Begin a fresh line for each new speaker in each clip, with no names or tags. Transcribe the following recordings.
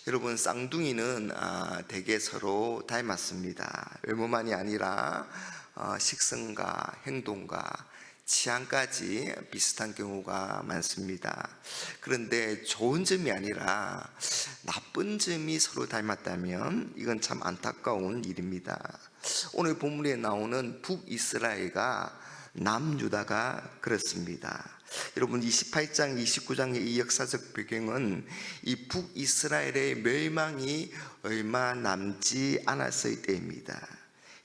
여러분, 쌍둥이는 대개 서로 닮았습니다. 외모만이 아니라 식성과 행동과 취향까지 비슷한 경우가 많습니다. 그런데 좋은 점이 아니라 나쁜 점이 서로 닮았다면 이건 참 안타까운 일입니다. 오늘 본문에 나오는 북이스라엘과 남유다가 그렇습니다. 여러분, 28장 29장의 이 역사적 배경은 이 북이스라엘의 멸망이 얼마 남지 않았을 때입니다.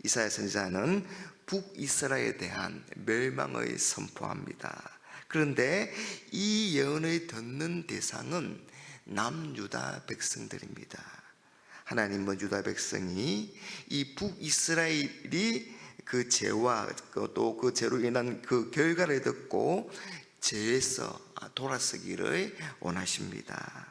이사야 선지자는 북이스라엘에 대한 멸망을 선포합니다. 그런데 이 예언을 듣는 대상은 남유다 백성들입니다. 하나님은 유다 백성이 이 북이스라엘이 그 죄와 또 그 죄로 인한 그 결과를 듣고 죄에서 돌아서기를 원하십니다.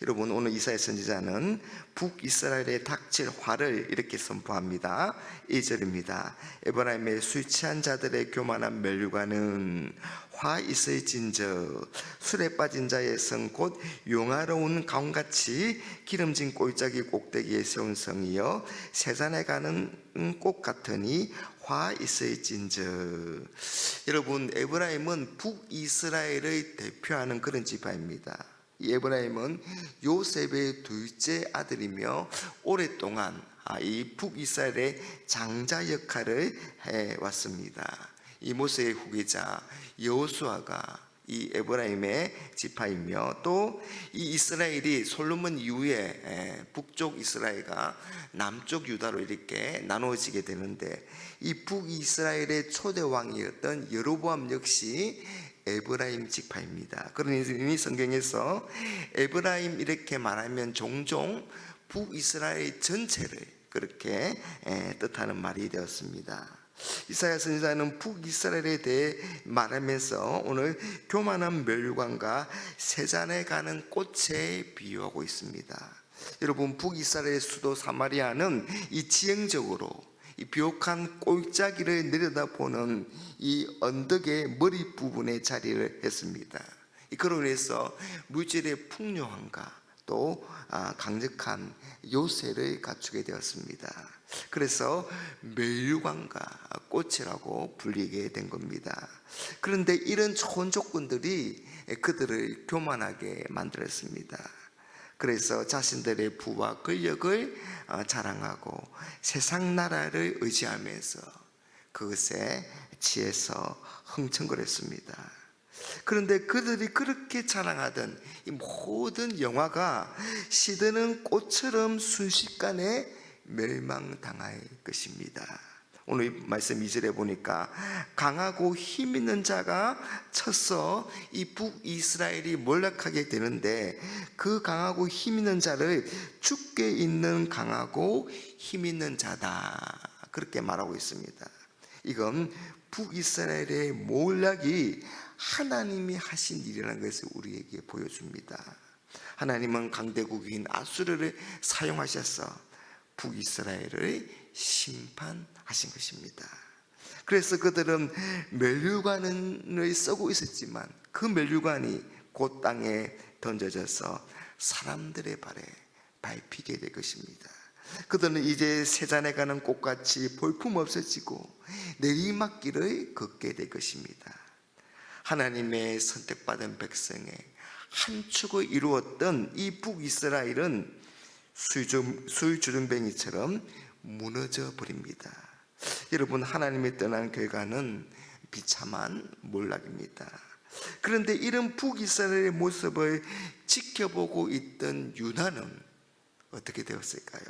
여러분, 오늘 이사야 선지자는 북이스라엘에 닥칠 화를 이렇게 선포합니다. 1절입니다. 에브라임의 술 취한 자들의 교만한 멸류관은 화 있을진저 술에 빠진 자의 성 곧 용화로운 강같이 기름진 꼴짝이 꼭대기에 세운 성이여 세잔에 가는 꽃 같으니 화 있을진저. 여러분, 에브라임은 북이스라엘을 대표하는 그런 지파입니다. 이 에브라임은 요셉의 둘째 아들이며 오랫동안 이 북이스라엘의 장자 역할을 해왔습니다. 이 모세의 후계자 여호수아가 이 에브라임의 지파이며 또 이 이스라엘이 솔로몬 이후에 북쪽 이스라엘과 남쪽 유다로 이렇게 나누어지게 되는데, 이 북이스라엘의 초대 왕이었던 여로보암 역시 에브라임 지파입니다. 그러니 성경에서 에브라임 이렇게 말하면 종종 북이스라엘 전체를 그렇게 뜻하는 말이 되었습니다. 이사야 선지자는 북이스라엘에 대해 말하면서 오늘 교만한 멸류관과 세잔에 가는 꽃에 비유하고 있습니다. 여러분, 북이스라엘의 수도 사마리아는 이 지형적으로 이 비옥한 꼴짜기를 내려다보는 이 언덕의 머리 부분에 자리를 했습니다. 그로 인해서 물질의 풍요함과 또 강력한 요새를 갖추게 되었습니다. 그래서 멸류관과 꽃이라고 불리게 된 겁니다. 그런데 이런 좋은 조건들이 그들을 교만하게 만들었습니다. 그래서 자신들의 부와 권력을 자랑하고 세상 나라를 의지하면서 그것에 취해서 흥청거렸습니다. 그런데 그들이 그렇게 자랑하던 이 모든 영화가 시드는 꽃처럼 순식간에 멸망당할 것입니다. 오늘 말씀 2절에 보니까 강하고 힘 있는 자가 쳐서 이 북이스라엘이 몰락하게 되는데, 그 강하고 힘 있는 자를 죽게 있는 강하고 힘 있는 자다, 그렇게 말하고 있습니다. 이건 북이스라엘의 몰락이 하나님이 하신 일이라는 것을 우리에게 보여줍니다. 하나님은 강대국인 아수르를 사용하셔서 북이스라엘을 심판하신 것입니다. 그래서 그들은 멸류관을 쓰고 있었지만 그 멸류관이 곧 땅에 던져져서 사람들의 발에 밟히게 될 것입니다. 그들은 이제 세잔에 가는 꽃같이 볼품없어지고 내리막길을 걷게 될 것입니다. 하나님의 선택받은 백성의 한 축을 이루었던 이 북이스라엘은 술주름뱅이처럼 무너져 버립니다. 여러분, 하나님이 떠난 결과는 비참한 몰락입니다. 그런데 이런 북이스라엘의 모습을 지켜보고 있던 유다는 어떻게 되었을까요?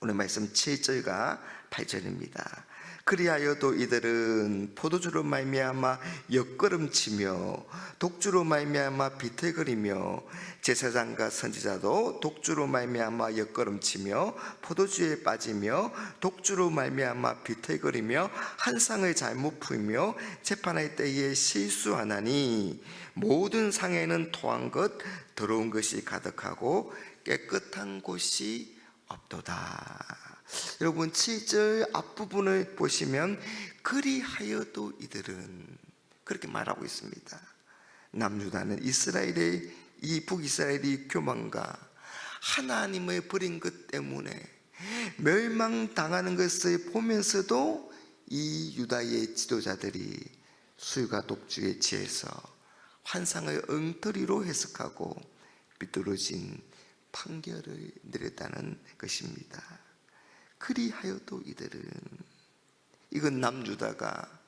오늘 말씀 7절과 8절입니다. 그리하여도 이들은 포도주로 말미암아 옆걸음치며 독주로 말미암아 비틀거리며 제사장과 선지자도 독주로 말미암아 옆걸음치며 포도주에 빠지며 독주로 말미암아 비틀거리며 한 상을 잘못 풀며 재판할 때에 실수하나니 모든 상에는 토한 것 더러운 것이 가득하고 깨끗한 곳이 없도다. 여러분, 7절 앞부분을 보시면 그리하여도 이들은 그렇게 말하고 있습니다. 남유다는 이스라엘의 이 북이스라엘이 교만과 하나님의 버린 것 때문에 멸망당하는 것을 보면서도 이 유다의 지도자들이 수유가 독주에 취해서 환상을 엉터리로 해석하고 비뚤어진 판결을 내렸다는 것입니다. 그리하여도 이들은, 이건 남유다가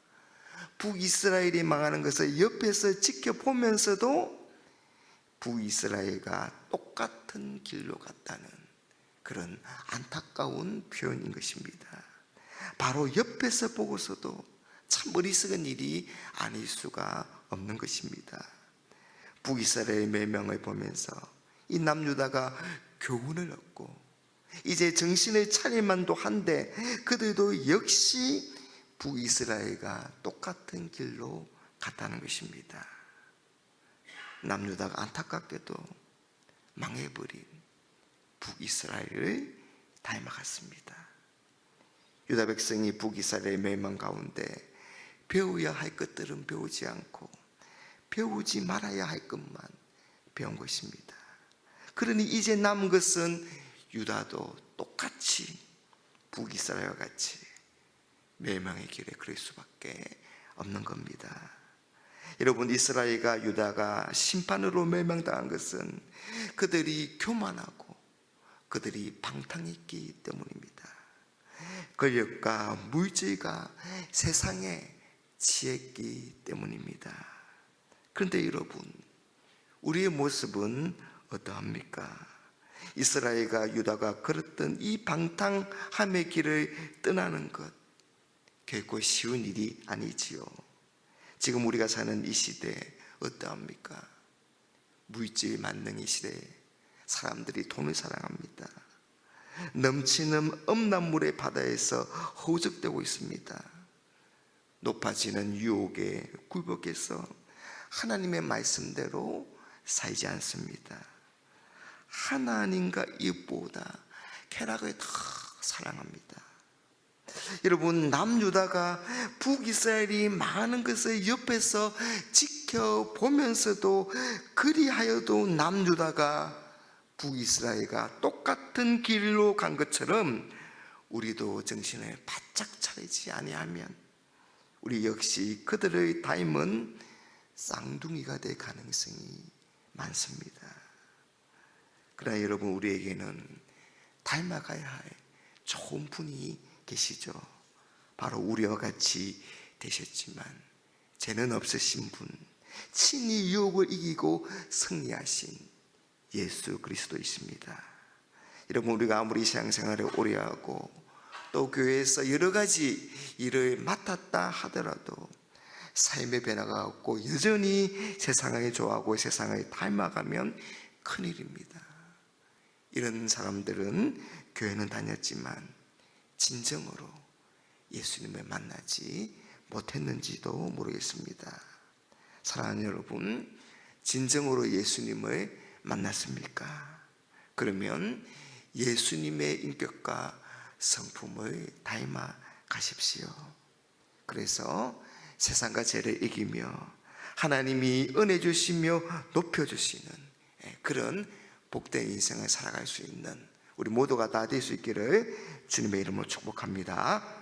북이스라엘이 망하는 것을 옆에서 지켜보면서도 북이스라엘과 똑같은 길로 갔다는 그런 안타까운 표현인 것입니다. 바로 옆에서 보고서도 참 어리석은 일이 아닐 수가 없는 것입니다. 북이스라엘의 멸망을 보면서 이 남유다가 교훈을 얻고 이제 정신을 차릴 만도 한데 그들도 역시 북이스라엘과 똑같은 길로 갔다는 것입니다. 남유다가 안타깝게도 망해버린 북이스라엘을 닮아갔습니다. 유다 백성이 북이스라엘의 멸망 가운데 배워야 할 것들은 배우지 않고 배우지 말아야 할 것만 배운 것입니다. 그러니 이제 남은 것은 유다도 똑같이 북이스라엘과 같이 멸망의 길에 그럴 수밖에 없는 겁니다. 여러분, 이스라엘과 유다가 심판으로 멸망당한 것은 그들이 교만하고 그들이 방탕했기 때문입니다. 권력과 물질과 세상에 취했기 때문입니다. 그런데 여러분, 우리의 모습은 어떠합니까? 이스라엘과 유다가 걸었던 이 방탕함의 길을 떠나는 것 결코 쉬운 일이 아니지요. 지금 우리가 사는 이 시대에 어떠합니까? 물질 만능의 시대에 사람들이 돈을 사랑합니다. 넘치는 음란물의 바다에서 허우적대고 있습니다. 높아지는 유혹에 굴복해서 하나님의 말씀대로 살지 않습니다. 하나님과 이웃보다 쾌락을 더 사랑합니다. 여러분, 남유다가 북이스라엘이 망하는 것을 옆에서 지켜보면서도 그리하여도 남유다가 북이스라엘과 똑같은 길로 간 것처럼 우리도 정신을 바짝 차리지 아니하면 우리 역시 그들을 닮은 쌍둥이가 될 가능성이 많습니다. 그러나 여러분, 우리에게는 닮아가야 할 좋은 분이 계시죠. 바로 우리와 같이 되셨지만 죄는 없으신 분, 친히 유혹을 이기고 승리하신 예수 그리스도이십니다. 여러분, 우리가 아무리 신앙생활을 오래 하고 또 교회에서 여러 가지 일을 맡았다 하더라도 삶의 변화가 없고 여전히 세상을 좋아하고 세상을 닮아가면 큰일입니다. 이런 사람들은 교회는 다녔지만 진정으로 예수님을 만나지 못했는지도 모르겠습니다. 사랑하는 여러분, 진정으로 예수님을 만났습니까? 그러면 예수님의 인격과 성품을 닮아 가십시오. 그래서 세상과 죄를 이기며 하나님이 은혜 주시며 높여주시는 그런 복된 인생을 살아갈 수 있는 우리 모두가 다 될 수 있기를 주님의 이름으로 축복합니다.